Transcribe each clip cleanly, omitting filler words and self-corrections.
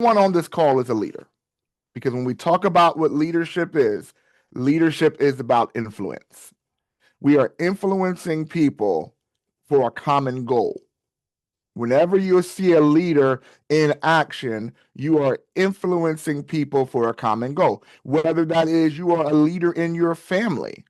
Everyone on this call is a leader because when we talk about what leadership is about influence. We are influencing people for a common goal. Whenever you see a leader in action, you are influencing people for a common goal. Whether that is you are a leader in your family,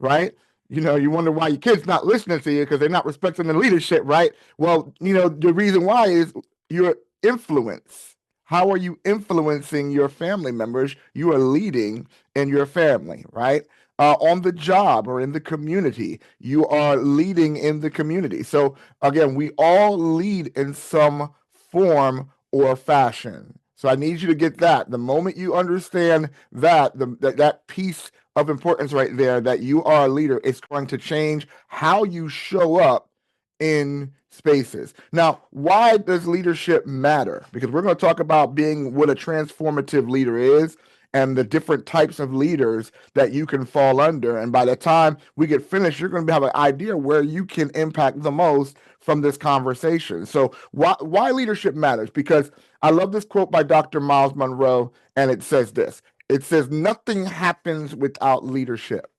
right? You wonder why your kids not listening to you because they're not respecting the leadership, right? Well, the reason why is your influence. How are you influencing your family members? You are leading in your family, right? On the job or in the community, you are leading in the community. So again, we all lead in some form or fashion. So I need you to get that. The moment you understand that piece of importance right there, that you are a leader, it's going to change how you show up in spaces. Now, why does leadership matter? Because we're going to talk about being what a transformative leader is and the different types of leaders that you can fall under. And by the time we get finished, you're going to have an idea where you can impact the most from this conversation. So why leadership matters? Because I love this quote by Dr. Miles Monroe, and it says this. It says, nothing happens without leadership.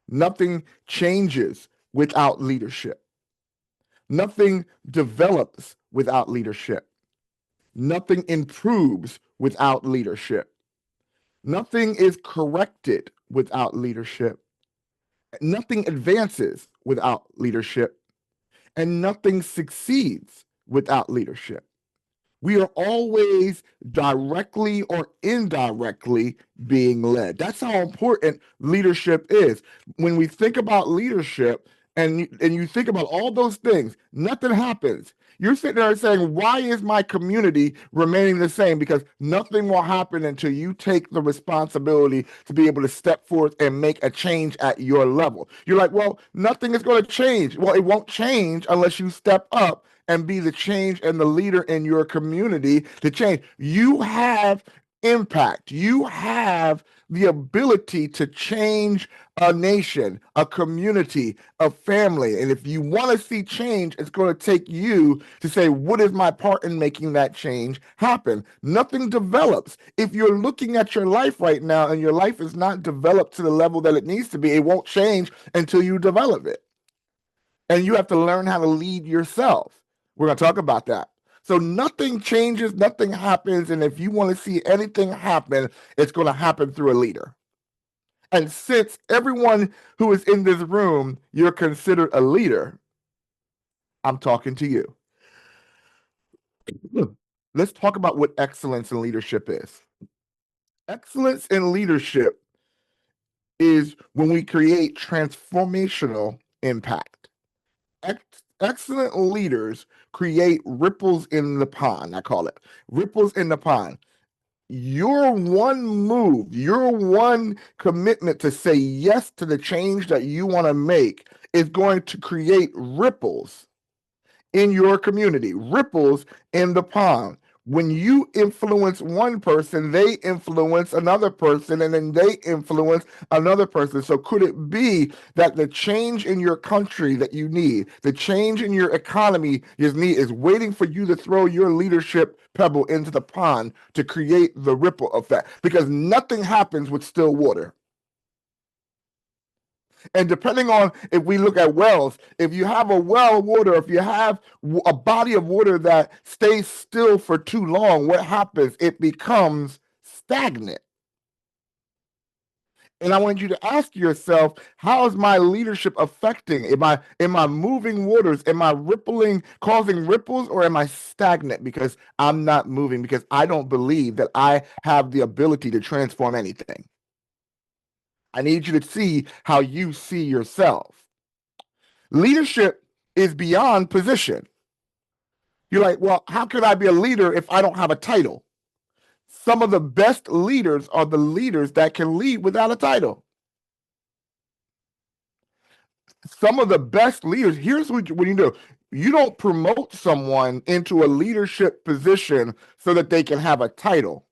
Nothing changes without leadership. Nothing develops without leadership. Nothing improves without leadership. Nothing is corrected without leadership. Nothing advances without leadership. And nothing succeeds without leadership. We are always directly or indirectly being led. That's how important leadership is. When we think about leadership and you think about all those things, nothing happens. You're sitting there saying, why is my community remaining the same? Because nothing will happen until you take the responsibility to be able to step forth and make a change at your level. You're like, well, nothing is going to change. Well, it won't change unless you step up and be the change and the leader in your community to change. You have impact. You have the ability to change a nation, a community, a family. And if you want to see change, it's going to take you to say, what is my part in making that change happen? Nothing develops. If you're looking at your life right now and your life is not developed to the level that it needs to be, it won't change until you develop it. And you have to learn how to lead yourself. We're going to talk about that. So nothing changes, nothing happens. And if you want to see anything happen, it's going to happen through a leader. And since everyone who is in this room, you're considered a leader, I'm talking to you. Let's talk about what excellence in leadership is. Excellence in leadership is when we create transformational impact. Excellent leaders create ripples in the pond, I call it. Ripples in the pond. Your one move, your one commitment to say yes to the change that you want to make is going to create ripples in your community, ripples in the pond. When you influence one person, they influence another person, and then they influence another person. So could it be that the change in your country that you need, the change in your economy you need, is waiting for you to throw your leadership pebble into the pond to create the ripple effect? Because nothing happens with still water. And depending on if we look at wells, if you have a well of water, if you have a body of water that stays still for too long, what happens? It becomes stagnant. And I want you to ask yourself, how is my leadership affecting? Am I moving waters? Am I rippling, causing ripples, or am I stagnant because I'm not moving? Because I don't believe that I have the ability to transform anything. I need you to see how you see yourself. Leadership is beyond position. You're like, well, how can I be a leader if I don't have a title? Some of the best leaders are the leaders that can lead without a title. Some of the best leaders, here's what you do. You don't promote someone into a leadership position so that they can have a title.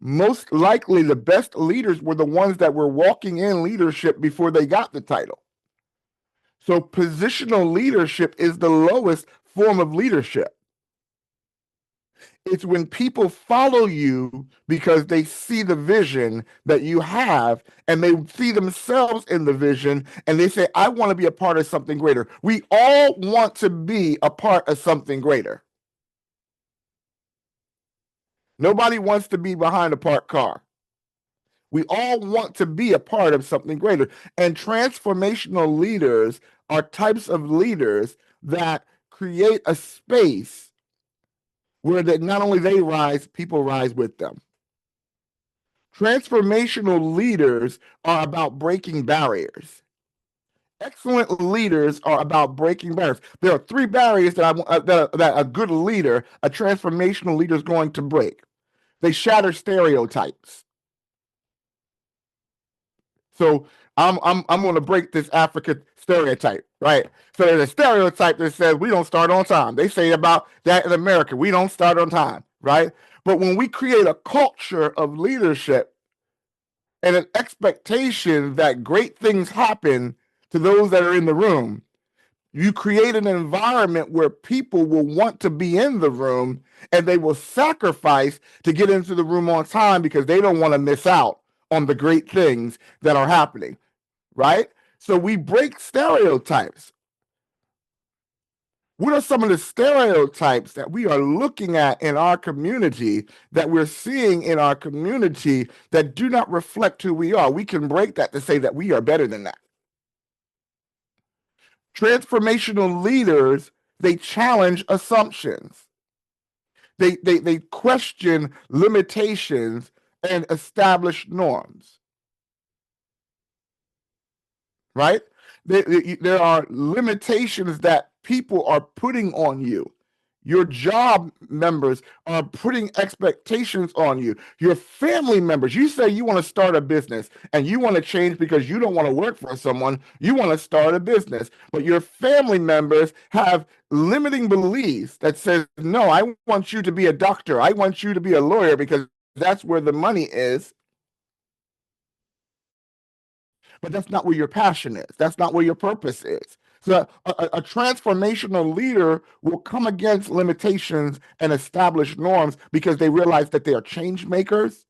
Most likely, the best leaders were the ones that were walking in leadership before they got the title. So positional leadership is the lowest form of leadership. It's when people follow you because they see the vision that you have and they see themselves in the vision and they say, I want to be a part of something greater. We all want to be a part of something greater. Nobody wants to be behind a parked car. We all want to be a part of something greater. And transformational leaders are types of leaders that create a space where that not only they rise, people rise with them. Transformational leaders are about breaking barriers. Excellent leaders are about breaking barriers. There are three barriers that a good leader, a transformational leader, is going to break. They shatter stereotypes. So I'm going to break this African stereotype, right? So there's a stereotype that says we don't start on time. They say about that in America, we don't start on time, right? But when we create a culture of leadership and an expectation that great things happen to those that are in the room, you create an environment where people will want to be in the room and they will sacrifice to get into the room on time because they don't want to miss out on the great things that are happening, right? So we break stereotypes. What are some of the stereotypes that we are looking at in our community, that we're seeing in our community that do not reflect who we are? We can break that to say that we are better than that. Transformational leaders, they challenge assumptions. They question limitations and establish norms, right? There are limitations that people are putting on you. Your job members are putting expectations on you. Your family members, you say you want to start a business and you want to change because you don't want to work for someone. You want to start a business, but your family members have limiting beliefs that says, no, I want you to be a doctor. I want you to be a lawyer because that's where the money is. But that's not where your passion is. That's not where your purpose is. So a transformational leader will come against limitations and establish norms because they realize that they are change makers.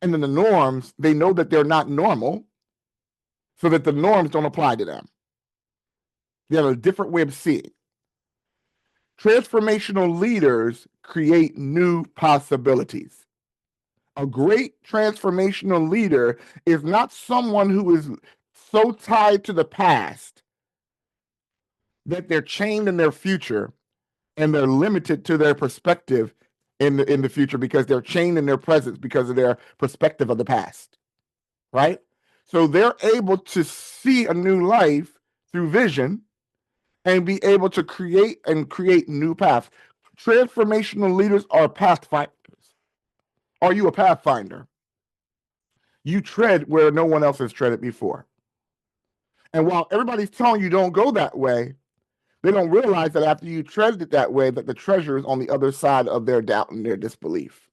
And then the norms, they know that they're not normal, so that the norms don't apply to them. They have a different way of seeing. Transformational leaders create new possibilities. A great transformational leader is not someone who is so tied to the past that they're chained in their future and they're limited to their perspective in the future because they're chained in their presence because of their perspective of the past, right? So they're able to see a new life through vision and be able to create new paths. Transformational leaders are pathfinders. Are you a pathfinder? You tread where no one else has treaded before. And while everybody's telling you don't go that way, they don't realize that after you tread it that way, that the treasure is on the other side of their doubt and their disbelief.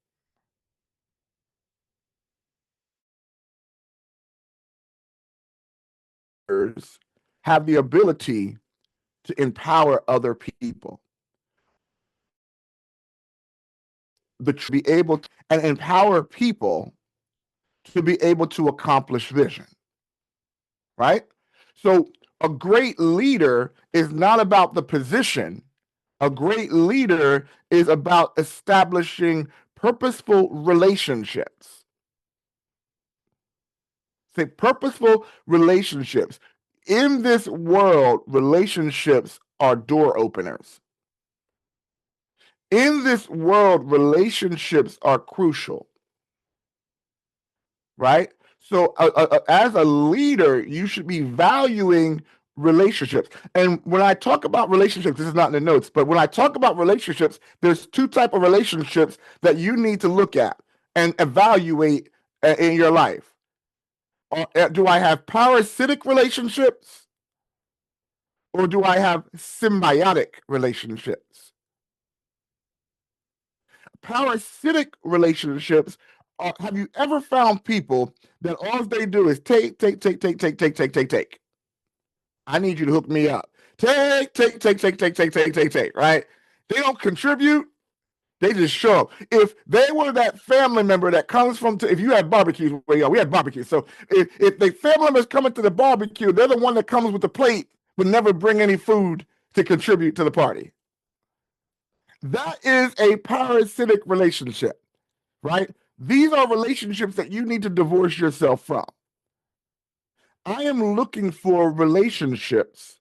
Have the ability to empower other people, to be able to, and empower people to be able to accomplish vision, right? So a great leader is not about the position. A great leader is about establishing purposeful relationships. Say purposeful relationships. In this world, relationships are door openers. In this world, relationships are crucial, right? So, as a leader, you should be valuing relationships. And when I talk about relationships, this is not in the notes, but when I talk about relationships, there's two types of relationships that you need to look at and evaluate in your life. Do I have parasitic relationships or do I have symbiotic relationships? Parasitic relationships have you ever found people that all they do is take, take, take, take, take, take, take, take, take? I need you to hook me up. Take, take, take, take, take, take, take, take, take, right? They don't contribute. They just show up. If they were that family member that comes from, if you had barbecues, well, we had barbecues. So if the family members coming to the barbecue, they're the one that comes with the plate, but never bring any food to contribute to the party. That is a parasitic relationship, right? These are relationships that you need to divorce yourself from. I am looking for relationships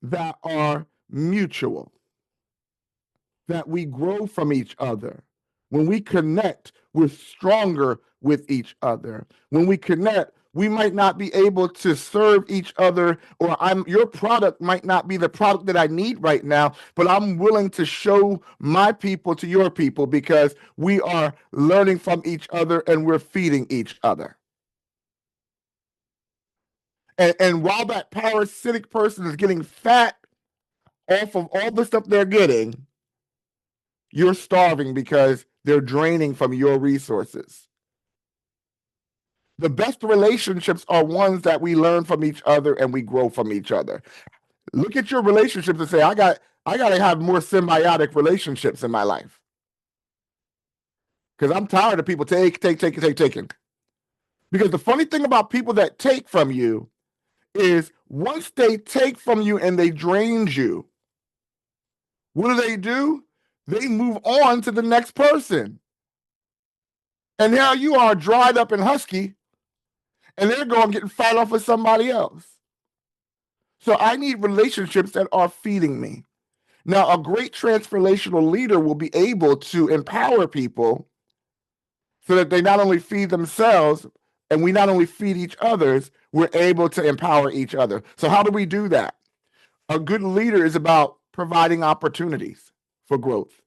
that are mutual, that we grow from each other. When we connect, we're stronger with each other. When we connect, we might not be able to serve each other, or your product might not be the product that I need right now, but I'm willing to show my people to your people because we are learning from each other and we're feeding each other. And while that parasitic person is getting fat off of all the stuff they're getting, you're starving because they're draining from your resources. The best relationships are ones that we learn from each other and we grow from each other. Look at your relationships and say, I got to have more symbiotic relationships in my life. Because I'm tired of people taking. Because the funny thing about people that take from you is once they take from you and they drain you, what do? They move on to the next person. And now you are dried up and husky, and they're going getting fat off of somebody else. So I need relationships that are feeding me. Now, a great transformational leader will be able to empower people so that they not only feed themselves and we not only feed each others, we're able to empower each other. So how do we do that? A good leader is about providing opportunities for growth.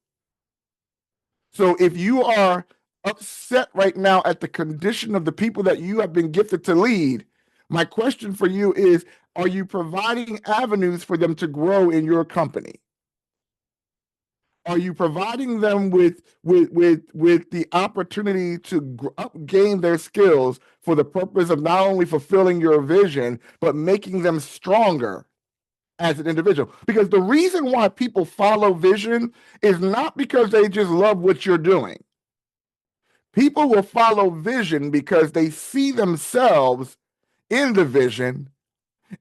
So if you are upset right now at the condition of the people that you have been gifted to lead, my question for you is, are you providing avenues for them to grow in your company? Are you providing them with the opportunity to gain their skills for the purpose of not only fulfilling your vision, but making them stronger as an individual? Because the reason why people follow vision is not because they just love what you're doing. People will follow vision because they see themselves in the vision.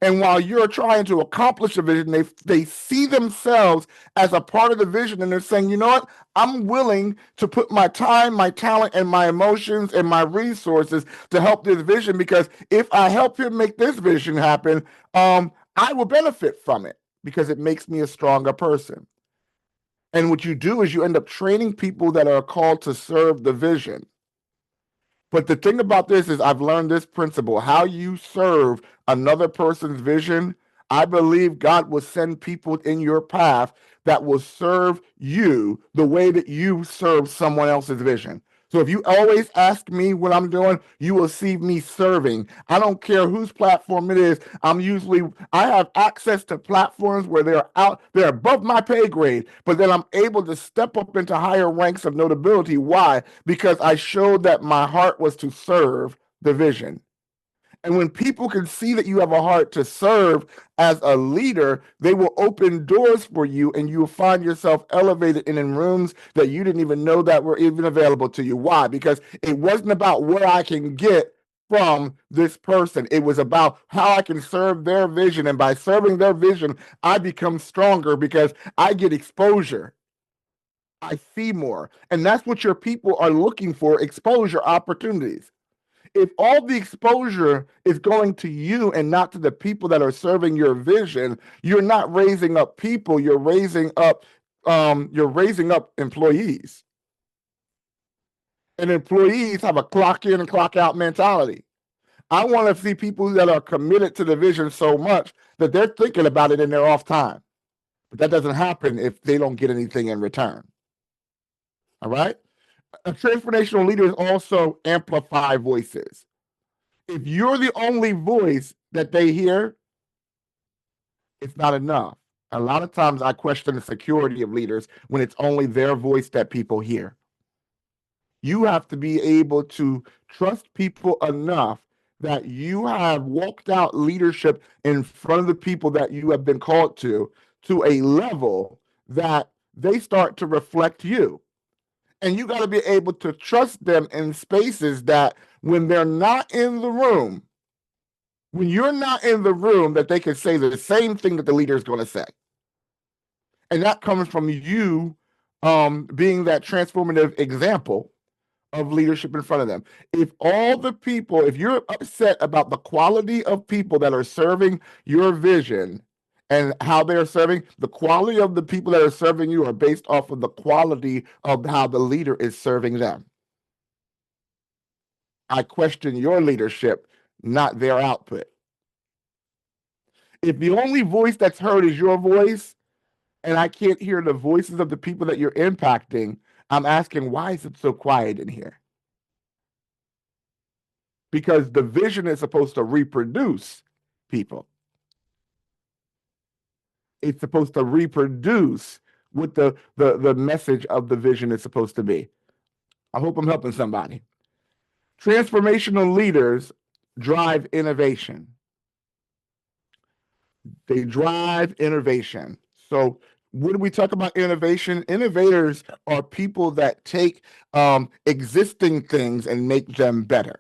And while you're trying to accomplish a vision, they see themselves as a part of the vision. And they're saying, you know what? I'm willing to put my time, my talent, and my emotions and my resources to help this vision, because if I help him make this vision happen, I will benefit from it because it makes me a stronger person. And what you do is you end up training people that are called to serve the vision. But the thing about this is I've learned this principle: how you serve another person's vision. I believe God will send people in your path that will serve you the way that you serve someone else's vision. So if you always ask me what I'm doing, you will see me serving. I don't care whose platform it is. I have access to platforms where they're above my pay grade, but then I'm able to step up into higher ranks of notability. Why? Because I showed that my heart was to serve the vision. And when people can see that you have a heart to serve as a leader, they will open doors for you, and you will find yourself elevated and in rooms that you didn't even know that were even available to you. Why? Because it wasn't about what I can get from this person. It was about how I can serve their vision. And by serving their vision, I become stronger because I get exposure. I see more. And that's what your people are looking for: exposure opportunities. If all the exposure is going to you and not to the people that are serving your vision, you're not raising up people, you're raising up employees. And employees have a clock in and clock out mentality. I want to see people that are committed to the vision so much that they're thinking about it in their off time. But that doesn't happen if they don't get anything in return. All right? A transformational leaders also amplify voices. If you're the only voice that they hear, it's not enough. A lot of times I question the security of leaders when it's only their voice that people hear. You have to be able to trust people enough that you have walked out leadership in front of the people that you have been called to a level that they start to reflect you. And you got to be able to trust them in spaces that when they're not in the room, when you're not in the room, that they can say the same thing that the leader is going to say. And that comes from you being that transformative example of leadership in front of them. If you're upset about the quality of people that are serving your vision and how they are serving, the quality of the people that are serving you are based off of the quality of how the leader is serving them. I question your leadership, not their output. If the only voice that's heard is your voice, and I can't hear the voices of the people that you're impacting, I'm asking, why is it so quiet in here? Because the vision is supposed to reproduce people. It's supposed to reproduce what the message of the vision is supposed to be. I hope I'm helping somebody. Transformational leaders drive innovation. They drive innovation. So when we talk about innovation, innovators are people that take existing things and make them better.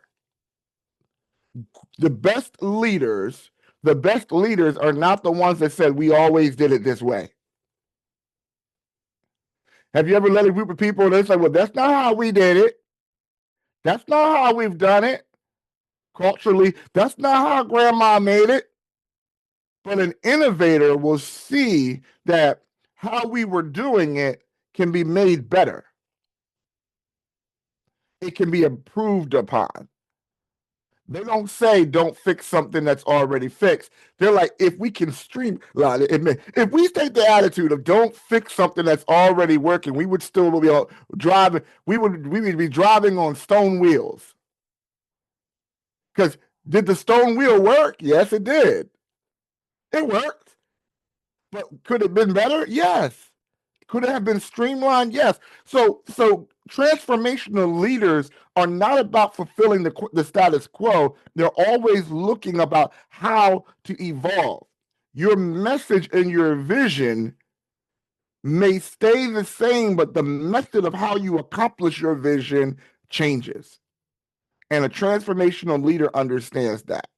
The best leaders are not the ones that said we always did it this way. Have you ever led a group of people and they say, well, that's not how we did it. That's not how we've done it. Culturally, that's not how grandma made it. But an innovator will see that how we were doing it can be made better. It can be improved upon. They don't say don't fix something that's already fixed. They're like, if we can streamline it, if we take the attitude of don't fix something that's already working, we would still be driving. We would be driving on stone wheels. Because did the stone wheel work? Yes, it did. It worked. But could it have been better? Yes. Could it have been streamlined? Yes. So transformational leaders are not about fulfilling the status quo. They're always looking about how to evolve. Your message and your vision may stay the same, but the method of how you accomplish your vision changes. And a transformational leader understands that.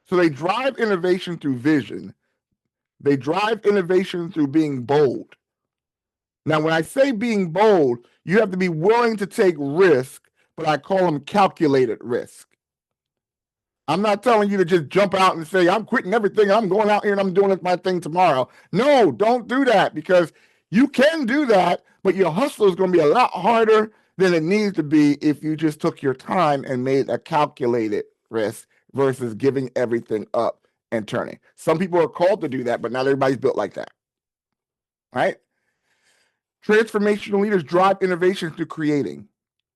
So they drive innovation through vision. They drive innovation through being bold. Now, when I say being bold, you have to be willing to take risk, but I call them calculated risk. I'm not telling you to just jump out and say, I'm quitting everything. I'm going out here and I'm doing my thing tomorrow. No, don't do that, because you can do that, but your hustle is going to be a lot harder than it needs to be if you just took your time and made a calculated risk versus giving everything up and turning. Some people are called to do that, but not everybody's built like that. Right? Transformational leaders drive innovation through creating.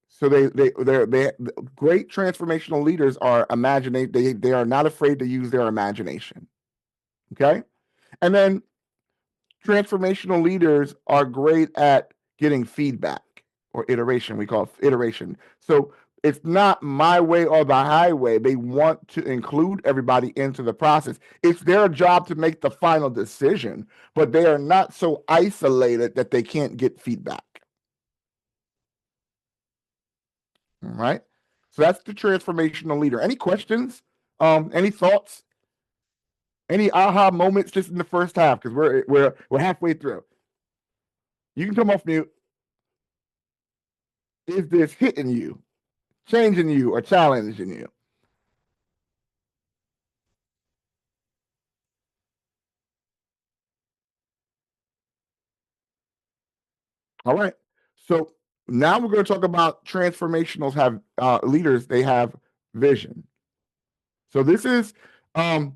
So they're great transformational leaders are they are not afraid to use their imagination. Okay? And then transformational leaders are great at getting feedback or iteration. We call it iteration. So it's not my way or the highway. They want to include everybody into the process. It's their job to make the final decision, but they are not so isolated that they can't get feedback. All right. So that's the transformational leader. Any questions? Any thoughts? Any aha moments just in the first half? Because we're halfway through. You can come off mute. Is this hitting you, changing you, or challenging you? All right. So now we're going to talk about transformationals have leaders. They have vision. So this is, and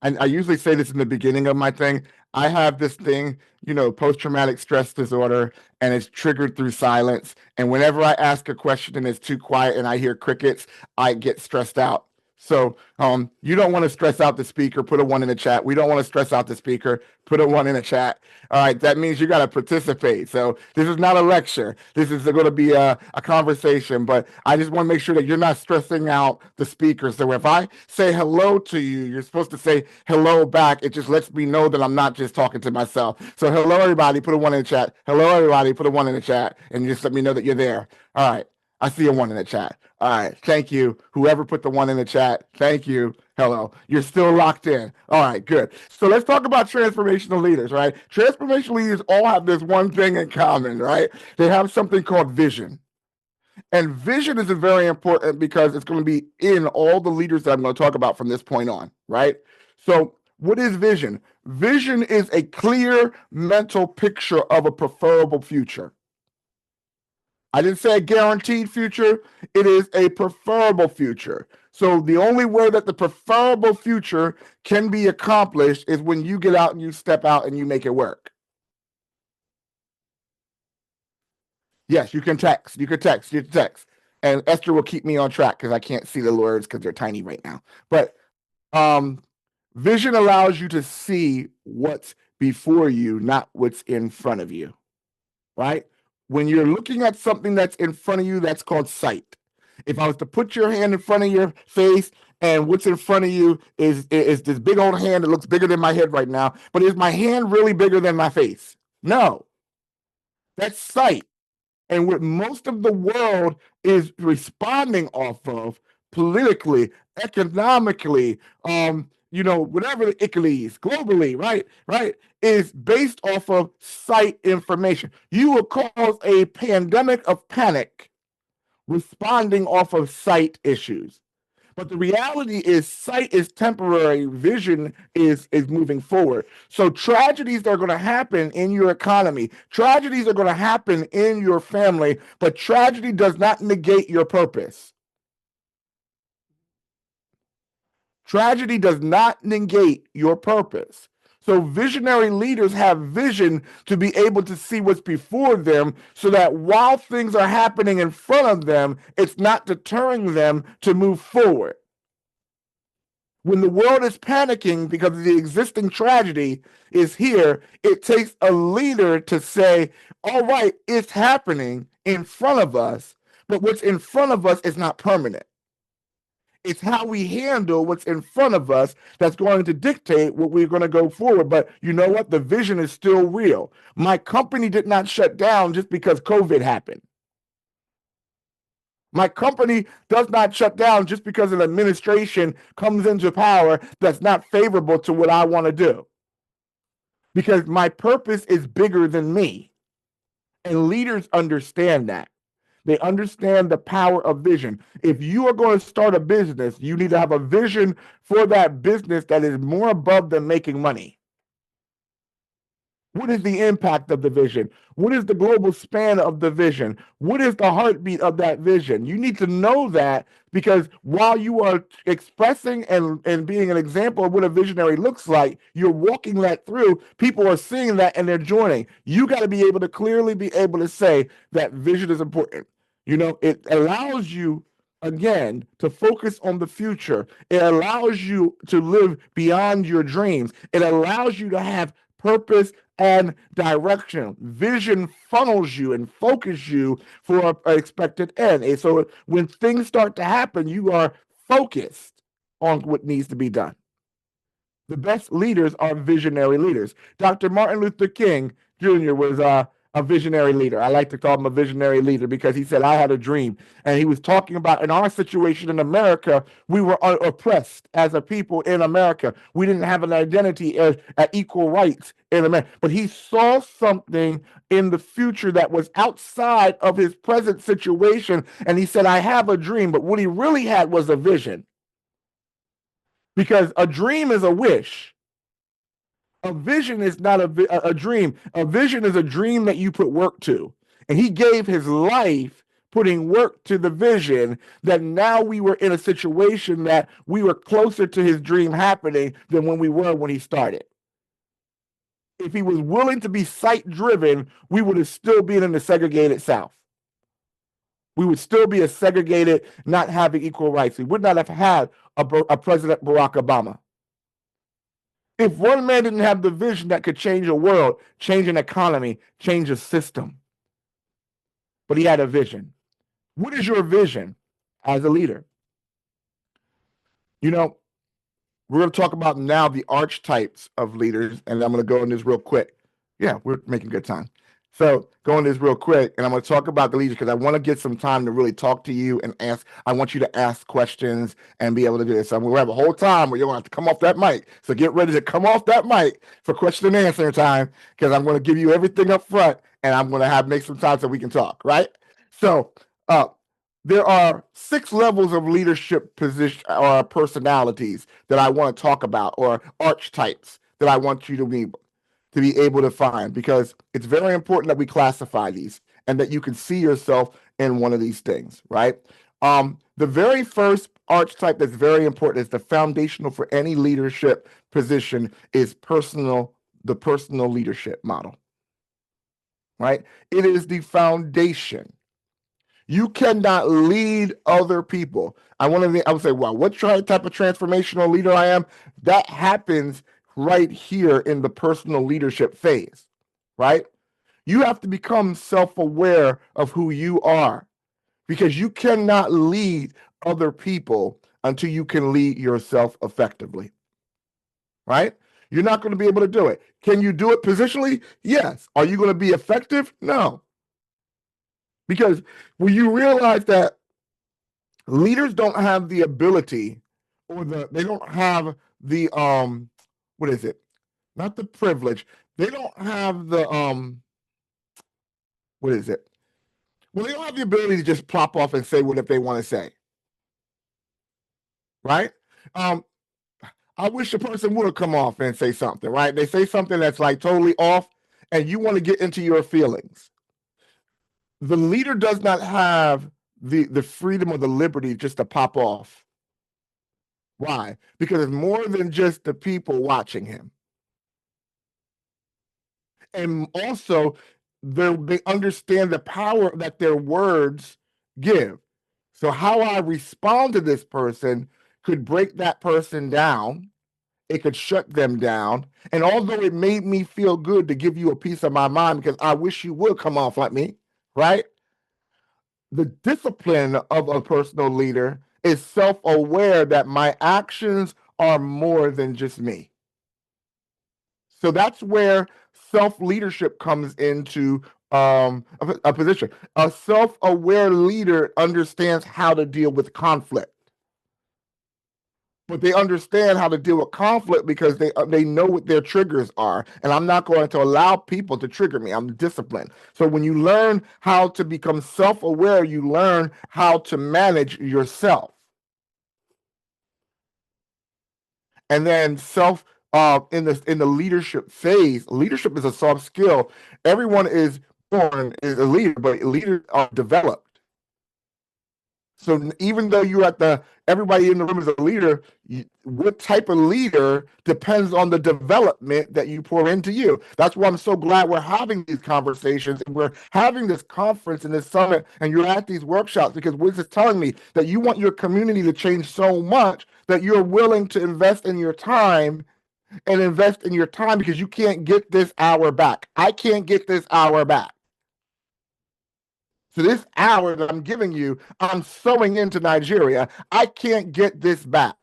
I usually say this in the beginning of my thing. I have this thing, post-traumatic stress disorder, and it's triggered through silence. And whenever I ask a question and it's too quiet and I hear crickets, I get stressed out. So you don't want to stress out the speaker, put a 1 in the chat. We don't want to stress out the speaker, put a 1 in the chat. All right, that means you got to participate. So this is not a lecture. This is going to be a conversation, but I just want to make sure that you're not stressing out the speaker. So if I say hello to you, you're supposed to say hello back. It just lets me know that I'm not just talking to myself. So hello, everybody, put a 1 in the chat. Hello, everybody, put a 1 in the chat, and just let me know that you're there. All right. I see a 1 in the chat. All right. Thank you. Whoever put the 1 in the chat. Thank you. Hello. You're still locked in. All right. Good. So let's talk about transformational leaders, right? Transformational leaders all have this one thing in common, right? They have something called vision. And vision is very important because it's going to be in all the leaders that I'm going to talk about from this point on, right? So what is vision? Vision is a clear mental picture of a preferable future. I didn't say a guaranteed future. It is a preferable future. So the only way that the preferable future can be accomplished is when you get out and you step out and you make it work. Yes, you can text. You can text. You can text. And Esther will keep me on track because I can't see the words because they're tiny right now. But vision allows you to see what's before you, not what's in front of you, right? When you're looking at something that's in front of you, that's called sight. If I was to put your hand in front of your face and what's in front of you is this big old hand that looks bigger than my head right now, but is my hand really bigger than my face? No, that's sight. And what most of the world is responding off of politically, economically, whatever the is globally, right, is based off of sight information. You will cause a pandemic of panic responding off of sight issues. But the reality is sight is temporary, vision is moving forward. So tragedies are going to happen in your economy. Tragedies are going to happen in your family, but tragedy does not negate your purpose. Tragedy does not negate your purpose. So visionary leaders have vision to be able to see what's before them so that while things are happening in front of them, it's not deterring them to move forward. When the world is panicking because the existing tragedy is here, it takes a leader to say, all right, it's happening in front of us, but what's in front of us is not permanent. It's how we handle what's in front of us that's going to dictate what we're going to go forward. But you know what? The vision is still real. My company did not shut down just because COVID happened. My company does not shut down just because an administration comes into power that's not favorable to what I want to do. Because my purpose is bigger than me. And leaders understand that. They understand the power of vision. If you are going to start a business, you need to have a vision for that business that is more above than making money. What is the impact of the vision? What is the global span of the vision? What is the heartbeat of that vision? You need to know that because while you are expressing and being an example of what a visionary looks like, you're walking that through. People are seeing that and they're joining. You got to be able to clearly be able to say that vision is important. It allows you, again, to focus on the future. It allows you to live beyond your dreams. It allows you to have purpose and direction. Vision funnels you and focuses you for an expected end. And so when things start to happen, you are focused on what needs to be done. The best leaders are visionary leaders. Dr. Martin Luther King Jr. was a visionary leader. I like to call him a visionary leader because he said, I had a dream. And he was talking about in our situation in America, we were oppressed as a people in America. We didn't have an identity at equal rights in America. But he saw something in the future that was outside of his present situation. And he said, I have a dream. But what he really had was a vision. Because a dream is a wish. A vision is not a dream. A vision is a dream that you put work to. And he gave his life putting work to the vision that now we were in a situation that we were closer to his dream happening than when we were when he started. If he was willing to be sight driven, we would have still been in the segregated South. We would still be a segregated, not having equal rights. We would not have had a President Barack Obama. If one man didn't have the vision that could change a world, change an economy, change a system, but he had a vision. What is your vision as a leader? You know, we're going to talk about now the archetypes of leaders, and I'm going to go in this real quick. Yeah, we're making good time. So go in this real quick, and I'm going to talk about the leaders because I want to get some time to really talk to you and ask. I want you to ask questions and be able to do this. So we'll have a whole time where you're going to have to come off that mic. So get ready to come off that mic for question and answer time because I'm going to give you everything up front, and I'm going to make some time so we can talk, right? So there are 6 levels of leadership position or personalities that I want to talk about, or archetypes that I want you to be able to find, because it's very important that we classify these and that you can see yourself in one of these things, right? The very first archetype that's very important, is the foundational for any leadership position, is the personal leadership model, right? It is the foundation. You cannot lead other people. I would say, well, what type of transformational leader I am? That happens right here in the personal leadership phase, right? You have to become self-aware of who you are, because you cannot lead other people until you can lead yourself effectively, right? You're not going to be able to do it. Can you do it positionally? Yes. Are you going to be effective? No. Because when you realize that leaders don't have the ability, or they don't have the what is it? Not the privilege. They don't have the what is it? Well, they don't have the ability to just plop off and say what if they want to say. Right? I wish a person would have come off and say something, right? They say something that's like totally off, and you want to get into your feelings. The leader does not have the freedom or the liberty just to pop off. Why? Because it's more than just the people watching him. And also, they understand the power that their words give. So how I respond to this person could break that person down. It could shut them down. And although it made me feel good to give you a piece of my mind because I wish you would come off like me, right? The discipline of a personal leader is self-aware that my actions are more than just me. So that's where self-leadership comes into a position. A self-aware leader understands how to deal with conflict. But they understand how to deal with conflict because they know what their triggers are. And I'm not going to allow people to trigger me. I'm disciplined. So when you learn how to become self-aware, you learn how to manage yourself. And then in the leadership phase, leadership is a soft skill. Everyone is born is a leader, but leaders are developed. So even though everybody in the room is a leader, what type of leader depends on the development that you pour into you. That's why I'm so glad we're having these conversations and we're having this conference and this summit and you're at these workshops, because Wiz is telling me that you want your community to change so much that you're willing to invest in your time because you can't get this hour back. I can't get this hour back. So this hour that I'm giving you, I'm sowing into Nigeria. I can't get this back.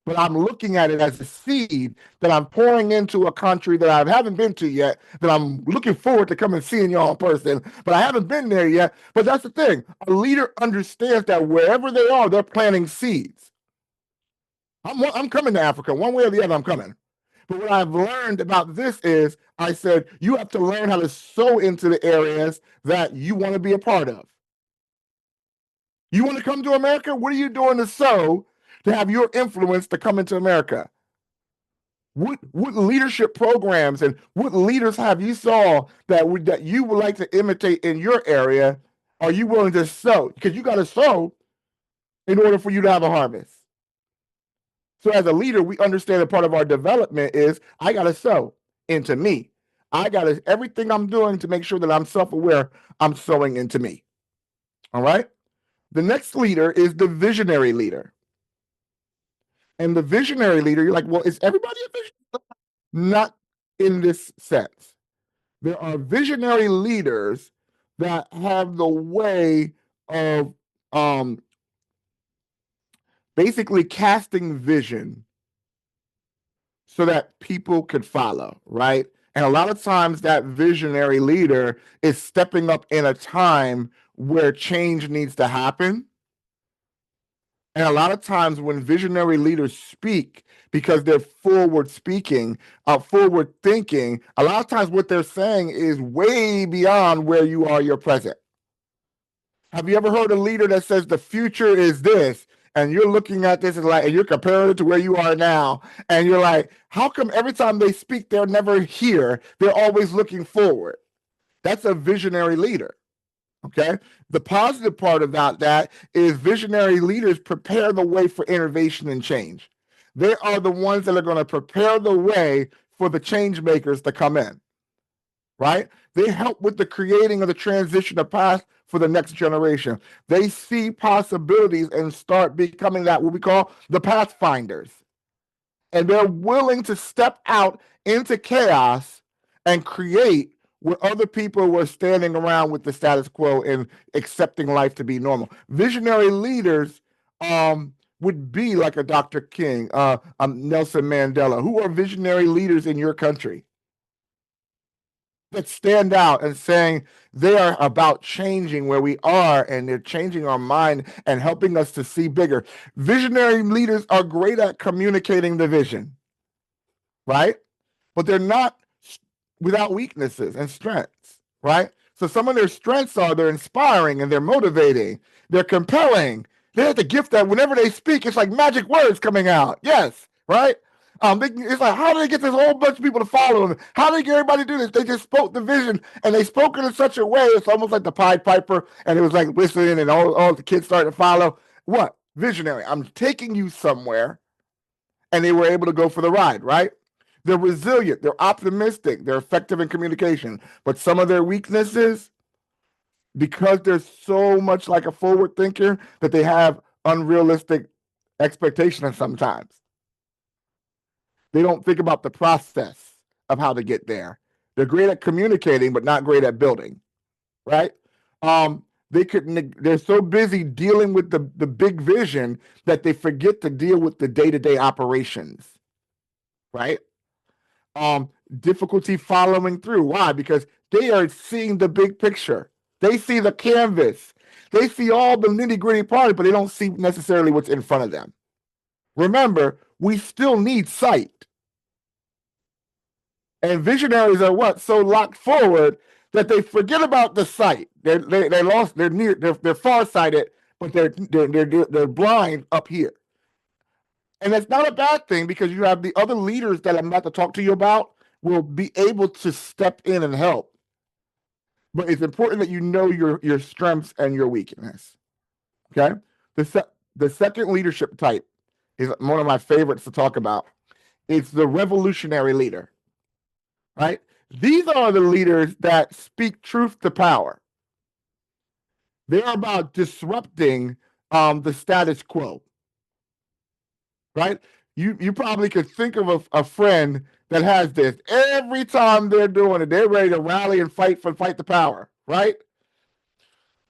But I'm looking at it as a seed that I'm pouring into a country that I haven't been to yet, that I'm looking forward to come and seeing y'all in person, but I haven't been there yet. But that's the thing. A leader understands that wherever they are, they're planting seeds. I'm coming to Africa. One way or the other, I'm coming. But what I've learned about this is I said, you have to learn how to sow into the areas that you want to be a part of. You want to come to America? What are you doing to sow to have your influence to come into America? What leadership programs and what leaders have you saw that you would like to imitate in your area? Are you willing to sow? Because you got to sow in order for you to have a harvest. So as a leader, we understand that part of our development is I got to sow into me. Everything I'm doing to make sure that I'm self-aware, I'm sowing into me. All right. The next leader is the visionary leader. And the visionary leader, you're like, well, is everybody a visionary? Not in this sense. There are visionary leaders that have the way of basically casting vision so that people could follow, right? And a lot of times that visionary leader is stepping up in a time where change needs to happen. And a lot of times when visionary leaders speak, because they're forward speaking, forward thinking, a lot of times what they're saying is way beyond where you are, your present. Have you ever heard a leader that says the future is this? And you're looking at this and you're comparing it to where you are now. And you're like, how come every time they speak, they're never here? They're always looking forward. That's a visionary leader. Okay. The positive part about that is visionary leaders prepare the way for innovation and change. They are the ones that are going to prepare the way for the change makers to come in. Right? They help with the creating of the transition of path for the next generation. They see possibilities and start becoming that what we call the pathfinders. And they're willing to step out into chaos and create where other people were standing around with the status quo and accepting life to be normal. Visionary leaders would be like a Dr. King, Nelson Mandela, who are visionary leaders in your country that stand out and saying they are about changing where we are and they're changing our mind and helping us to see bigger. Visionary leaders are great at communicating the vision, right? But they're not without weaknesses and strengths, right? So some of their strengths are they're inspiring and they're motivating, they're compelling. They have the gift that whenever they speak, it's like magic words coming out. Yes, right? It's like, how do they get this whole bunch of people to follow them? How do they get everybody to do this? They just spoke the vision and they spoke it in such a way. It's almost like the Pied Piper, and it was like listening, and all the kids started to follow. What? Visionary. I'm taking you somewhere, and they were able to go for the ride, right? They're resilient, they're optimistic, they're effective in communication. But some of their weaknesses, because they're so much like a forward thinker, that they have unrealistic expectations sometimes. They don't think about the process of how to get there. They're great at communicating, but not great at building, right? They're so busy dealing with the big vision that they forget to deal with the day-to-day operations, right? Difficulty following through. Why? Because they are seeing the big picture. They see the canvas. They see all the nitty-gritty part, but they don't see necessarily what's in front of them. Remember, we still need sight. And visionaries are what? So locked forward that they forget about the sight. They're lost. They're farsighted, but they're blind up here. And that's not a bad thing, because you have the other leaders that I'm about to talk to you about will be able to step in and help. But it's important that you know your strengths and your weakness. Okay. The second leadership type is one of my favorites to talk about. It's the revolutionary leader. Right? These are the leaders that speak truth to power. They're about disrupting the status quo. Right? You probably could think of a friend that has this. Every time they're doing it, they're ready to rally and fight the power, right?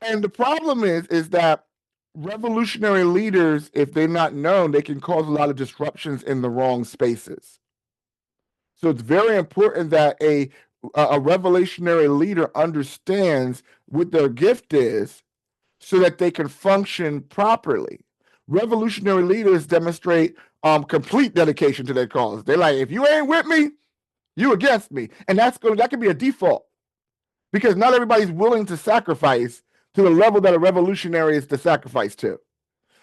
And the problem is that revolutionary leaders, if they're not known, they can cause a lot of disruptions in the wrong spaces. So it's very important that a revolutionary leader understands what their gift is so that they can function properly. Revolutionary leaders demonstrate complete dedication to their cause. They're like, if you ain't with me, you against me. And that can be a default, because not everybody's willing to sacrifice to the level that a revolutionary is to sacrifice to.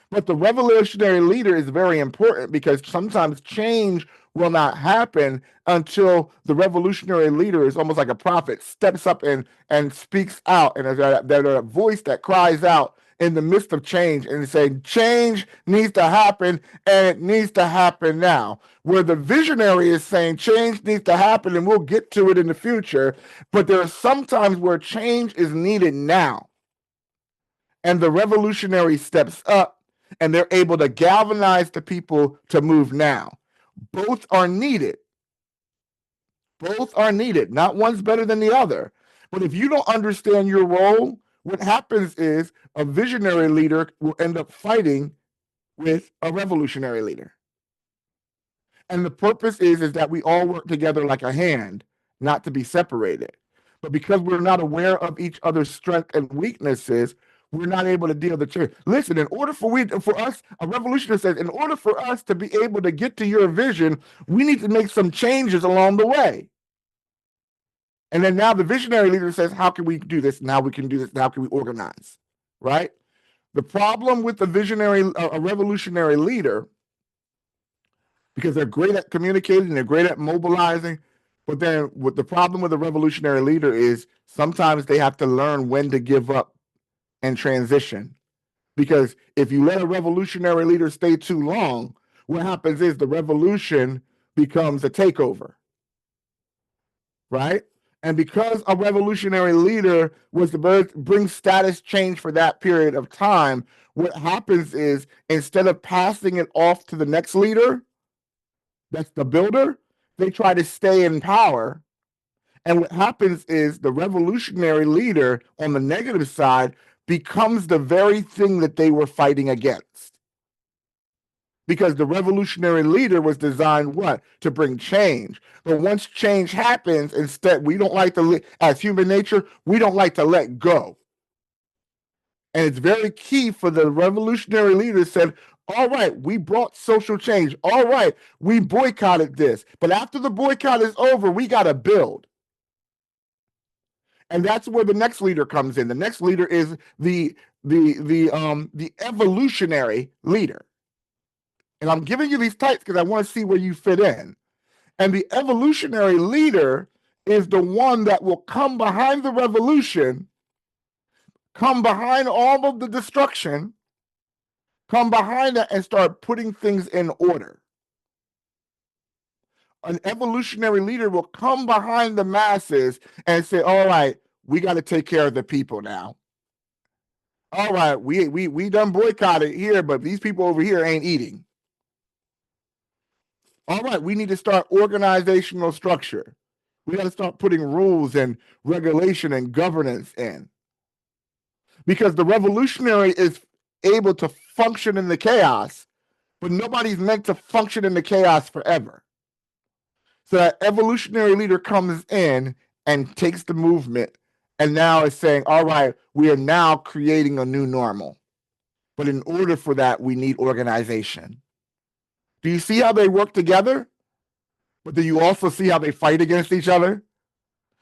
But the revolutionary leader is very important, because sometimes change will not happen until the revolutionary leader is almost like a prophet, steps up and speaks out, and there's a voice that cries out in the midst of change and saying, change needs to happen, and it needs to happen now. Where the visionary is saying change needs to happen and we'll get to it in the future, but there are some times where change is needed now. and the revolutionary steps up, and they're able to galvanize the people to move now. Both are needed. Both are needed. Not one's better than the other. But if you don't understand your role, what happens is a visionary leader will end up fighting with a revolutionary leader. And the purpose is that we all work together like a hand, not to be separated. But because we're not aware of each other's strengths and weaknesses, we're not able to deal with the change. Listen, in order for us, a revolutionary says, in order for us to be able to get to your vision, we need to make some changes along the way. And then now the visionary leader says, how can we do this? And how we can do this? And how can we organize? Right? The problem with a revolutionary leader, because they're great at communicating, they're great at mobilizing, but then what the problem with a revolutionary leader is sometimes they have to learn when to give up and transition. Because if you let a revolutionary leader stay too long, what happens is the revolution becomes a takeover. Right? And because a revolutionary leader was to bring status change for that period of time, what happens is instead of passing it off to the next leader, that's the builder, they try to stay in power. And what happens is the revolutionary leader on the negative side becomes the very thing that they were fighting against. Because the revolutionary leader was designed what? To bring change. But once change happens, instead, we don't like to, as human nature, we don't like to let go. And it's very key for the revolutionary leader said, all right, we brought social change. All right, we boycotted this. But after the boycott is over, we got to build. And that's where the next leader comes in. The next leader is the evolutionary leader. And I'm giving you these types because I want to see where you fit in. And the evolutionary leader is the one that will come behind the revolution, come behind all of the destruction, come behind it and start putting things in order. An evolutionary leader will come behind the masses and say, all right, we got to take care of the people now. All right, we done boycotted here, but these people over here ain't eating. All right, we need to start organizational structure. We got to start putting rules and regulation and governance in. Because the revolutionary is able to function in the chaos, but nobody's meant to function in the chaos forever. So that evolutionary leader comes in and takes the movement and now is saying, all right, we are now creating a new normal. But in order for that, we need organization. Do you see how they work together? But do you also see how they fight against each other?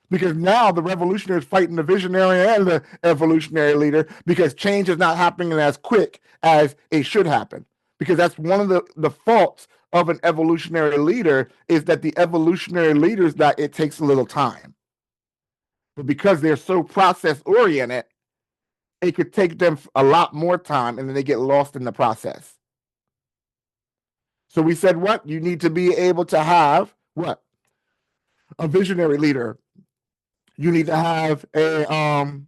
Because now the revolutionary is fighting the visionary and the evolutionary leader because change is not happening as quick as it should happen. Because that's one of the faults of an evolutionary leader is that the evolutionary leaders, that it takes a little time. But because they're so process oriented, it could take them a lot more time and then they get lost in the process. So we said what? You need to be able to have what? A visionary leader. You need to have a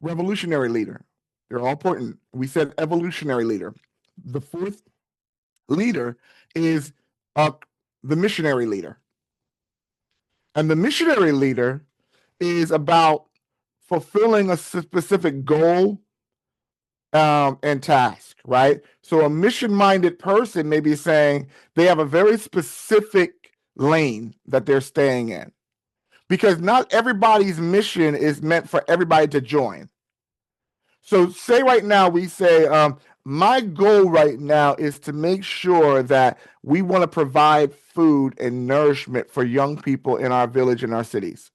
revolutionary leader. They're all important. We said evolutionary leader. The fourth leader is the missionary leader. And the missionary leader is about fulfilling a specific goal and task, right? So a mission-minded person may be saying they have a very specific lane that they're staying in. Because not everybody's mission is meant for everybody to join. So say right now, we say, my goal right now is to make sure that we want to provide food and nourishment for young people in our village and our cities.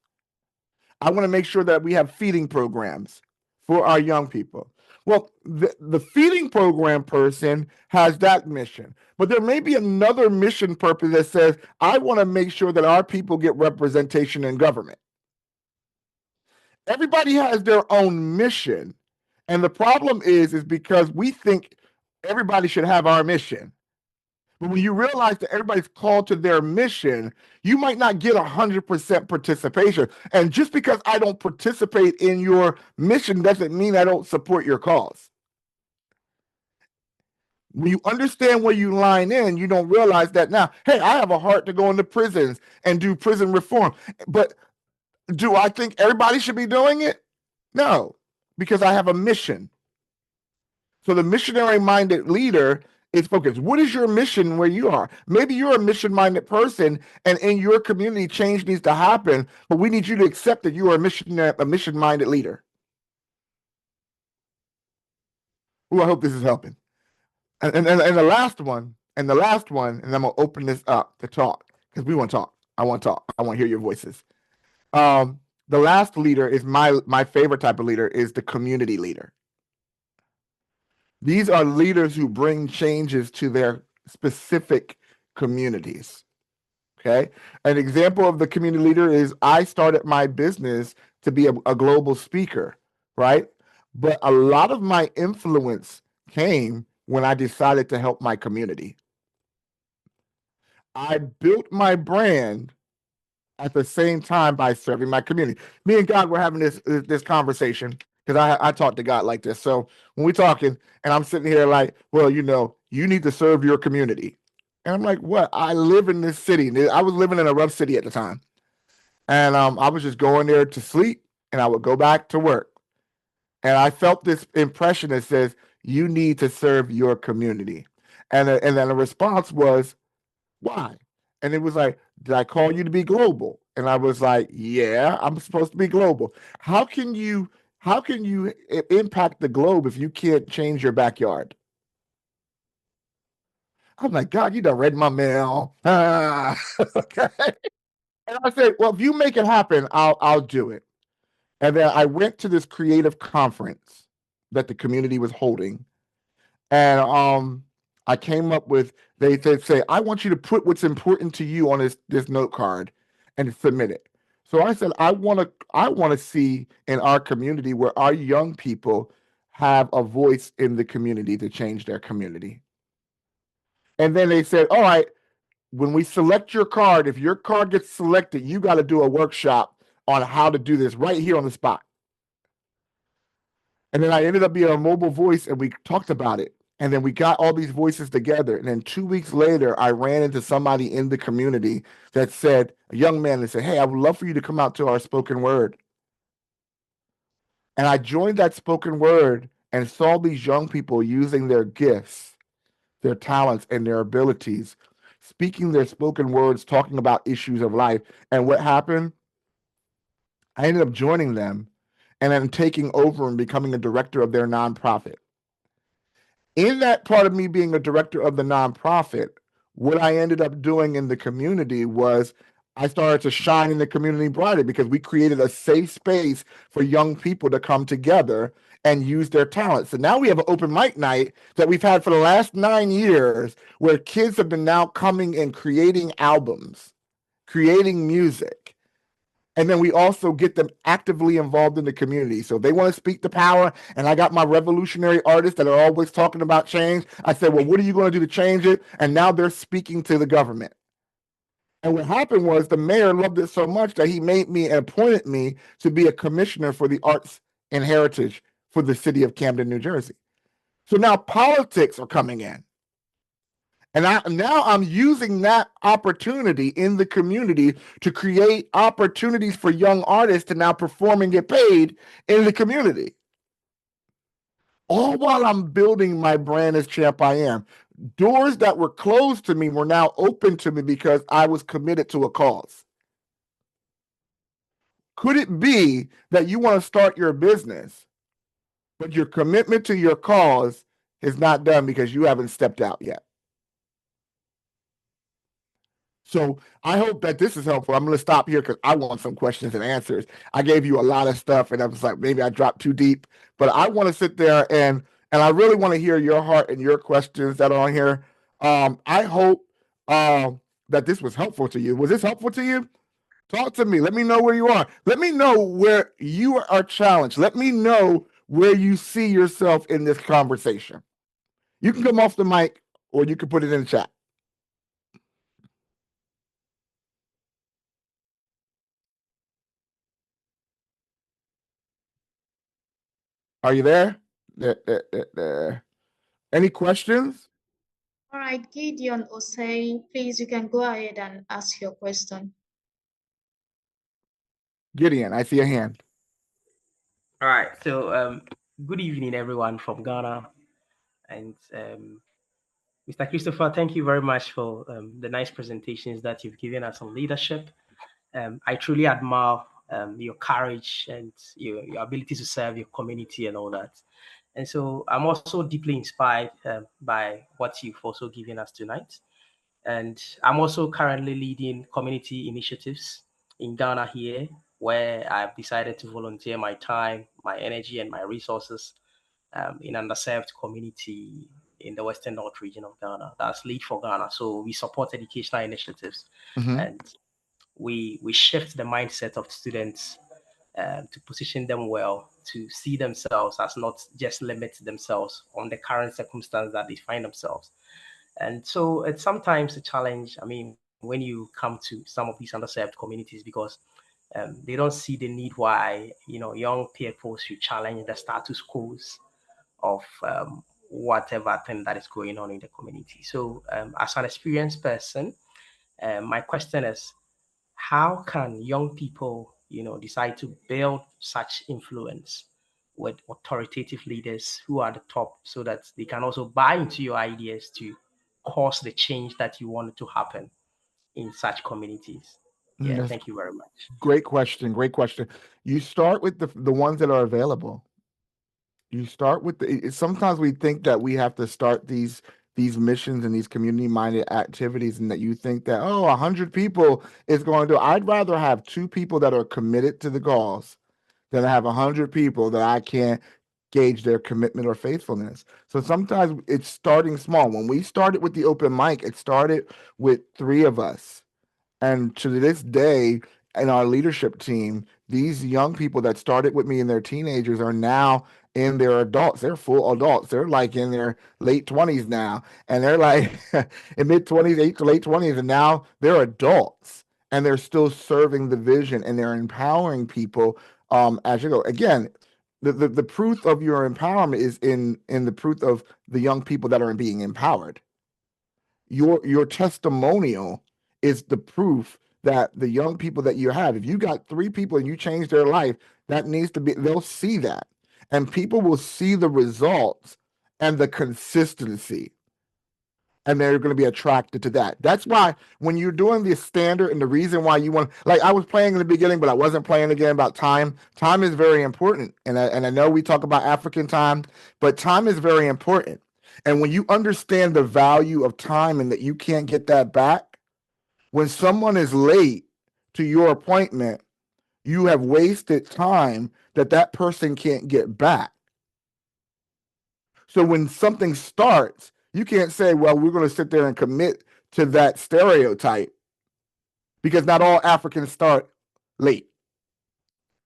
I want to make sure that we have feeding programs for our young people. Well, the feeding program person has that mission, but there may be another mission purpose that says, I want to make sure that our people get representation in government. Everybody has their own mission. And the problem is because we think everybody should have our mission. But when you realize that everybody's called to their mission, you might not get 100% participation. And just because I don't participate in your mission doesn't mean I don't support your cause. When you understand where you line in, you don't realize that now, hey, I have a heart to go into prisons and do prison reform. But do I think everybody should be doing it? No, because I have a mission. So the missionary minded leader is focused. What is your mission where you are? Maybe you're a mission minded person and in your community change needs to happen, but we need you to accept that you are a mission minded leader. Well, I hope this is helping. And the last one, and I'm gonna open this up to talk because we want to talk. I want to talk. I want to hear your voices. The last leader is my favorite type of leader is the community leader. These are leaders who bring changes to their specific communities. Okay. An example of the community leader is I started my business to be a global speaker, right? But a lot of my influence came when I decided to help my community. I built my brand at the same time by serving my community. Me and God were having this conversation because I talk to God like this. So when we're talking, and I'm sitting here like, well, you need to serve your community. And I'm like, what? I live in this city. I was living in a rough city at the time. And I was just going there to sleep and I would go back to work. And I felt this impression that says, you need to serve your community. And then the response was, why? And it was like, did I call you to be global? And I was like, yeah, I'm supposed to be global. How can you impact the globe if you can't change your backyard? I'm like, God, you done read my mail. Okay. And I said, well, if you make it happen, I'll do it. And then I went to this creative conference that the community was holding. And I came up with they say, I want you to put what's important to you on this note card and submit it. So I said, I want to see in our community where our young people have a voice in the community to change their community. And then they said, all right, when we select your card, if your card gets selected, you got to do a workshop on how to do this right here on the spot. And then I ended up being a mobile voice and we talked about it. And then we got all these voices together. And then 2 weeks later, I ran into somebody in the community that said, a young man that said, hey, I would love for you to come out to our spoken word. And I joined that spoken word and saw these young people using their gifts, their talents, and their abilities, speaking their spoken words, talking about issues of life. And what happened? I ended up joining them and then taking over and becoming a director of their nonprofit. In that part of me being a director of the nonprofit, what I ended up doing in the community was I started to shine in the community brighter because we created a safe space for young people to come together and use their talents. So now we have an open mic night that we've had for the last 9 years where kids have been now coming and creating albums, creating music. And then we also get them actively involved in the community. So they want to speak to power. And I got my revolutionary artists that are always talking about change. I said, well, what are you going to do to change it? And now they're speaking to the government. And what happened was the mayor loved it so much that he made me and appointed me to be a commissioner for the arts and heritage for the city of Camden, New Jersey. So now politics are coming in. And now I'm using that opportunity in the community to create opportunities for young artists to now perform and get paid in the community. All while I'm building my brand as Champ I Am. Doors that were closed to me were now open to me because I was committed to a cause. Could it be that you want to start your business, but your commitment to your cause is not done because you haven't stepped out yet? So I hope that this is helpful. I'm going to stop here because I want some questions and answers. I gave you a lot of stuff, and I was like, maybe I dropped too deep. But I want to sit there and I really want to hear your heart and your questions that are on here. I hope that this was helpful to you. Was this helpful to you? Talk to me. Let me know where you are. Let me know where you are challenged. Let me know where you see yourself in this conversation. You can come off the mic or you can put it in the chat. Are you there? There. Any questions? right, Gideon Osei, please, you can go ahead and ask your question. Gideon, I see a hand. All right. So, good evening, everyone from Ghana. And Mr. Christopher, thank you very much for the nice presentations that you've given us on leadership. I truly admire your courage and your ability to serve your community and all that. And so I'm also deeply inspired by what you've also given us tonight. And I'm also currently leading community initiatives in Ghana here, where I've decided to volunteer my time, my energy, and my resources in underserved community in the Western North region of Ghana. That's Lead for Ghana. So we support educational initiatives, Mm-hmm. and we shift the mindset of students to position them well, to see themselves as not just limit themselves on the current circumstance that they find themselves. And so it's sometimes a challenge. I mean, when you come to some of these underserved communities, because they don't see the need why young people should challenge the status quos of whatever thing that is going on in the community. So, as an experienced person, my question is, how can young people, decide to build such influence with authoritative leaders who are the top, so that they can also buy into your ideas to cause the change that you want to happen in such communities? Yeah, That's thank you very much. great question. Great question. You start with the ones that are available. You start with sometimes we think that we have to start these missions and these community minded activities, and that you think that, oh, 100 people is going to do. I'd rather have 2 people that are committed to the cause than I have 100 people that I can't gauge their commitment or faithfulness. So sometimes it's starting small. When we started with the open mic, it started with 3 of us. And to this day, in our leadership team, these young people that started with me in their teenagers are now in their adults. They're full adults. They're like in their late 20s now. And they're like in mid 20s, late 20s. And now they're adults and they're still serving the vision and they're empowering people as you go. Again, the proof of your empowerment is in the proof of the young people that are being empowered. Your testimonial is the proof that the young people that you have, if you got 3 people and you change their life, that needs to be, they'll see that. And people will see the results and the consistency. And they're going to be attracted to that. That's why when you're doing the standard, and the reason why you want, like I was playing in the beginning, but I wasn't playing again about time. Time is very important. And I know we talk about African time, but time is very important. And when you understand the value of time and that you can't get that back, when someone is late to your appointment, you have wasted time that that person can't get back. So when something starts, you can't say, well, we're going to sit there and commit to that stereotype, because not all Africans start late.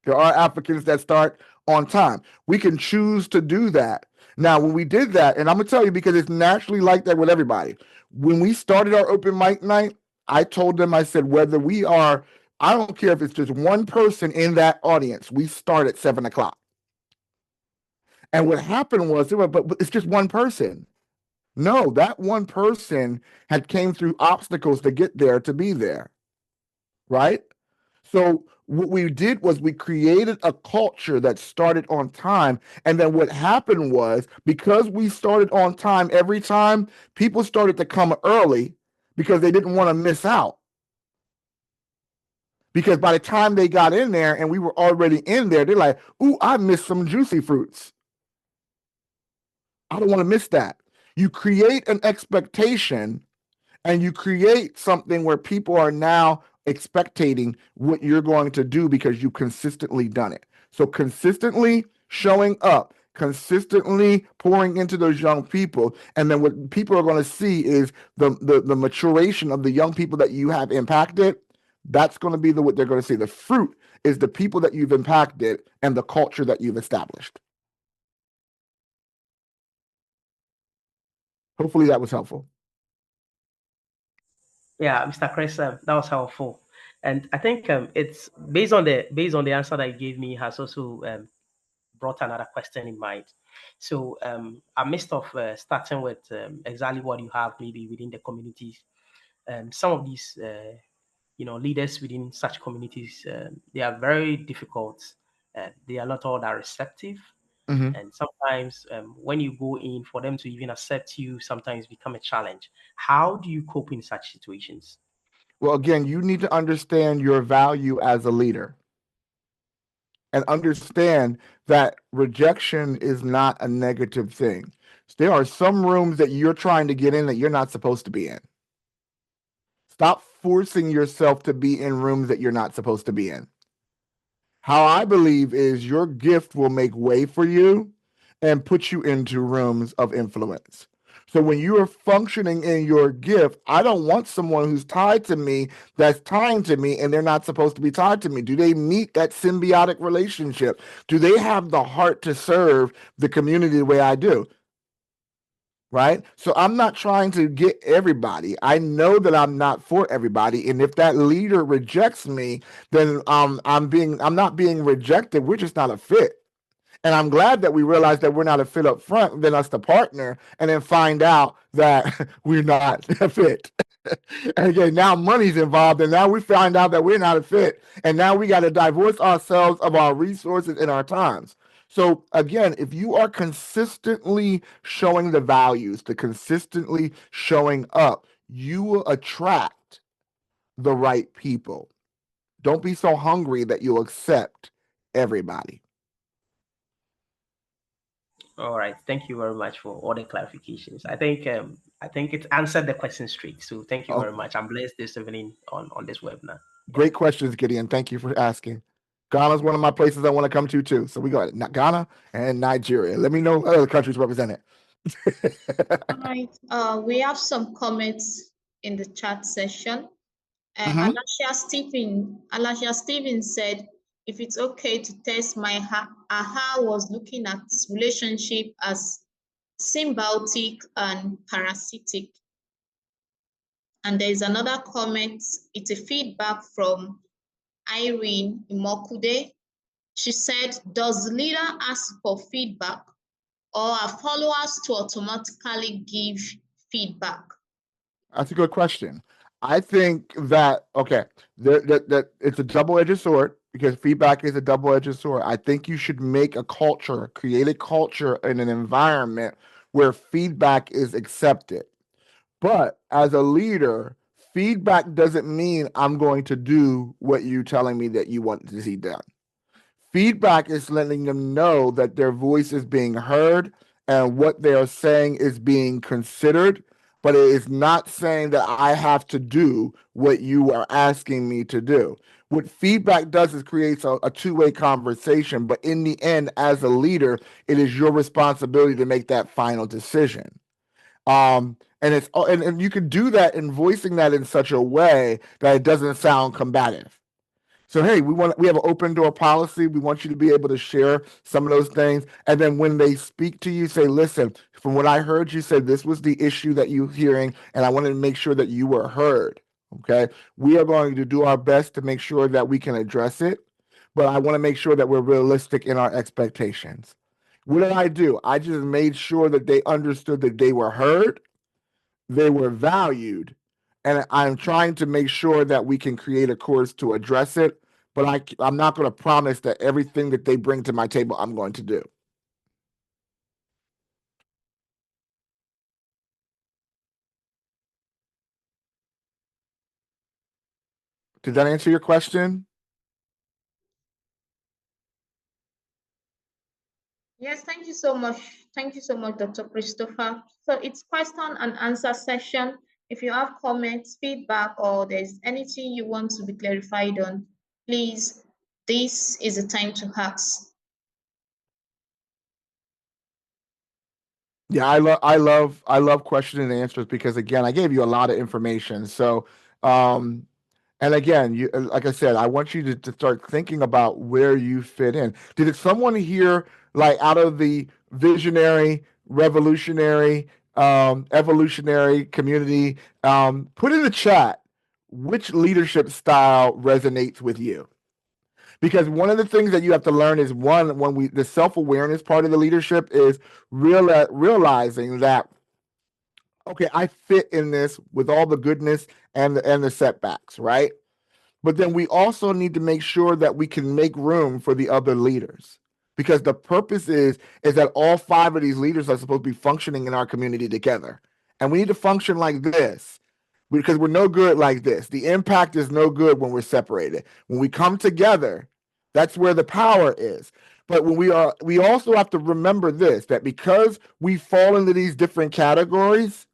There are Africans that start on time. We can choose to do that. Now, when we did that, and I'm going to tell you, because it's naturally like that with everybody. When we started our open mic night, I told them, I said, whether we are, I don't care if it's just one person in that audience, we start at 7 o'clock. And what happened was, but it's just one person. No, that one person had came through obstacles to get there, to be there, right? So what we did was we created a culture that started on time. And then what happened was, because we started on time every time, people started to come early because they didn't want to miss out. Because by the time they got in there and we were already in there, they're like, ooh, I missed some juicy fruits. I don't want to miss that. You create an expectation and you create something where people are now expectating what you're going to do because you've consistently done it. So consistently showing up, consistently pouring into those young people, and then what people are going to see is the maturation of the young people that you have impacted. That's going to be what they're going to see. The fruit is the people that you've impacted and the culture that you've established. Hopefully that was helpful. Yeah, Mr. Chris, that was helpful, and I think it's based on the answer that you gave me has also brought another question in mind. So, amidst of starting with exactly what you have maybe within the communities, some of these, leaders within such communities, they are very difficult. They are not all that receptive. Mhm. And sometimes when you go in, for them to even accept you, sometimes become a challenge. How do you cope in such situations? Well, again, you need to understand your value as a leader and understand that rejection is not a negative thing. There are some rooms that you're trying to get in that you're not supposed to be in. Stop forcing yourself to be in rooms that you're not supposed to be in. How I believe is your gift will make way for you and put you into rooms of influence. So when you are functioning in your gift, I don't want someone who's tied to me that's tying to me and they're not supposed to be tied to me. Do they meet that symbiotic relationship? Do they have the heart to serve the community the way I do? Right? So I'm not trying to get everybody. I know that I'm not for everybody. And if that leader rejects me, then I'm not being rejected. We're just not a fit. And I'm glad that we realized that we're not a fit up front, then us to partner, and then find out that we're not a fit. And again, now money's involved, and now we find out that we're not a fit. And now we got to divorce ourselves of our resources and our times. So again, if you are consistently showing the values, to consistently showing up, you will attract the right people. Don't be so hungry that you'll accept everybody. All right. Thank you very much for all the clarifications. I think it answered the question straight. So thank you Oh, very much. I'm blessed this evening on this webinar. Yeah. great questions, Gideon. Thank you for asking. Ghana is one of my places I want to come to too. So we got Ghana and Nigeria. Let me know what other countries represented. All right. We have some comments in the chat session. Mhm. Alasia Stephen said, if it's okay to test my aha was looking at relationship as symbiotic and parasitic. And there is another comment. It's a feedback from Irene Imokude. She said, does the leader ask for feedback or are followers to automatically give feedback? That's a good question. I think that that it's a double-edged sword because feedback is a double-edged sword. I think you should make a culture, create a culture in an environment where feedback is accepted. But as a leader, feedback doesn't mean I'm going to do what you're telling me that you want to see done. Feedback is letting them know that their voice is being heard and what they are saying is being considered, but it is not saying that I have to do what you are asking me to do. What feedback does is creates a two-way conversation, but in the end, as a leader, it is your responsibility to make that final decision. And you can do that in voicing that in such a way that it doesn't sound combative. So hey, we have an open door policy. We want you to be able to share some of those things. And then when they speak to you, say, listen, from what I heard you say, this was the issue that you're hearing, and I wanted to make sure that you were heard. Okay. We are going to do our best to make sure that we can address it, but I want to make sure that we're realistic in our expectations. What did I do? I just made sure that they understood that they were heard, they were valued, and I'm trying to make sure that we can create a course to address it. But I'm not going to promise that everything that they bring to my table, I'm going to do. Did that answer your question? Yes, thank you so much. Thank you so much, Dr. Christopher. So it's question and answer session. If you have comments, feedback, or there's anything you want to be clarified on, please, this is the time to ask. Yeah, I love question and answers because again, I gave you a lot of information. So and again, you like I said, I want you to start thinking about where you fit in. Did someone here, like out of the visionary, revolutionary, evolutionary community, put in the chat which leadership style resonates with you? Because one of the things that you have to learn is the self-awareness part of the leadership is realizing that, okay, I fit in this with all the goodness and the setbacks, right? But then we also need to make sure that we can make room for the other leaders, because the purpose is that all 5 of these leaders are supposed to be functioning in our community together, and we need to function like this, because we're no good like this. The impact is no good when we're separated. When we come together, that's where the power is. But we also have to remember this, that because we fall into these different categories,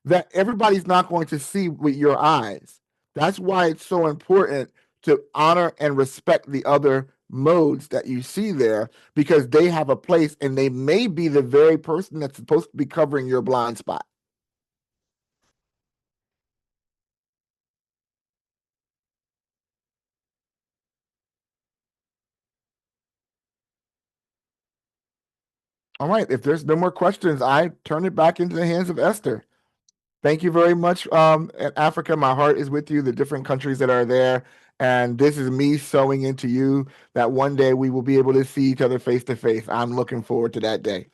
that everybody's not going to see with your eyes. That's why it's so important to honor and respect the other modes that you see there, because they have a place and they may be the very person that's supposed to be covering your blind spot. All right, if there's no more questions, I turn it back into the hands of Esther. Thank you very much. Africa, my heart is with you, the different countries that are there. And this is me sowing into you that one day we will be able to see each other face to face. I'm looking forward to that day.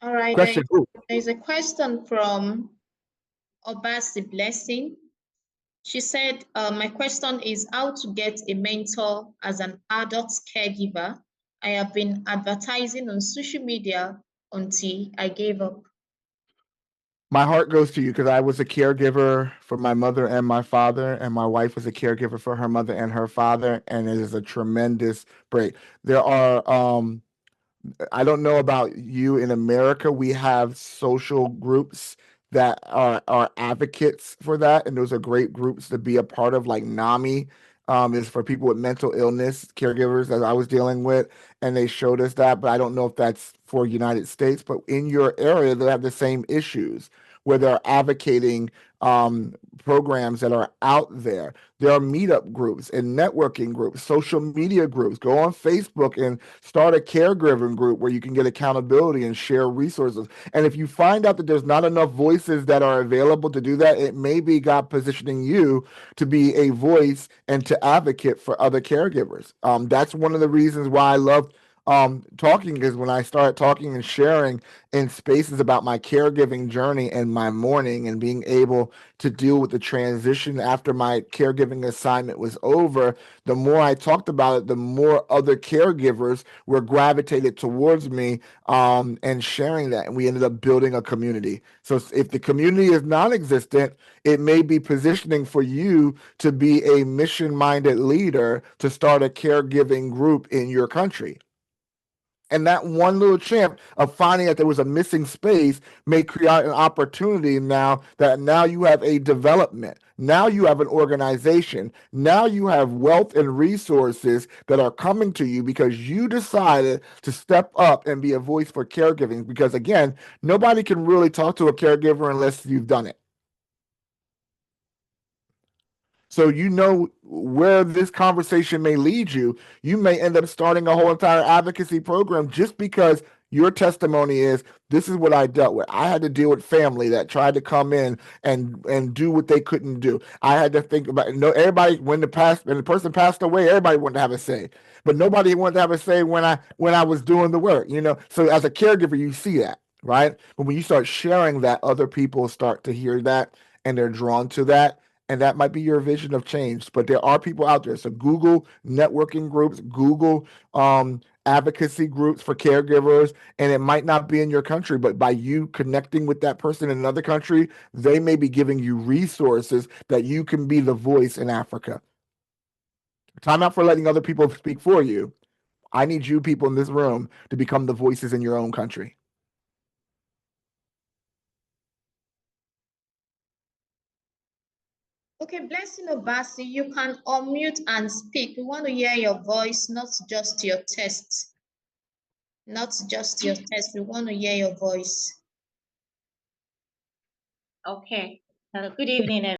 All right. Question. There's a question from Obasi Blessing. She said, my question is how to get a mentor as an adult caregiver. I have been advertising on social media until I gave up. My heart goes to you, because I was a caregiver for my mother and my father, and my wife was a caregiver for her mother and her father, and it is a tremendous break. There are I don't know about you, in America, we have social groups that are advocates for that, and those are great groups to be a part of. Like NAMI is for people with mental illness, caregivers that I was dealing with, and they showed us that, but I don't know if that's for United States. But in your area, they have the same issues where they're advocating programs that are out there. There are meetup groups and networking groups, social media groups. Go on Facebook and start a caregiving group where you can get accountability and share resources. And if you find out that there's not enough voices that are available to do that, it may be God positioning you to be a voice and to advocate for other caregivers. That's one of the reasons why I love talking, is when I start talking and sharing in spaces about my caregiving journey and my mourning and being able to deal with the transition after my caregiving assignment was over, the more I talked about it, the more other caregivers were gravitated towards me and sharing that. And we ended up building a community. So if the community is non-existent, it may be positioning for you to be a mission-minded leader to start a caregiving group in your country. And that one little chance of finding that there was a missing space may create an opportunity now you have a development. Now you have an organization. Now you have wealth and resources that are coming to you because you decided to step up and be a voice for caregiving. Because again, nobody can really talk to a caregiver unless you've done it. So you know where this conversation may lead you. You may end up starting a whole entire advocacy program just because your testimony is, this is what I dealt with. I had to deal with family that tried to come in and do what they couldn't do. I had to think about everybody when the person passed away, everybody wanted to have a say. But nobody wanted to have a say when I was doing the work, So as a caregiver, you see that, right? But when you start sharing that, other people start to hear that and they're drawn to that. And that might be your vision of change. But there are people out there. So Google networking groups, Google advocacy groups for caregivers, and it might not be in your country, but by you connecting with that person in another country, they may be giving you resources that you can be the voice in Africa. Time out for letting other people speak for you. I need you people in this room to become the voices in your own country. Okay, Blessing Obasi, you can unmute and speak. We want to hear your voice, not just your text. Not just your text. We want to hear your voice. Okay. Good evening, everyone.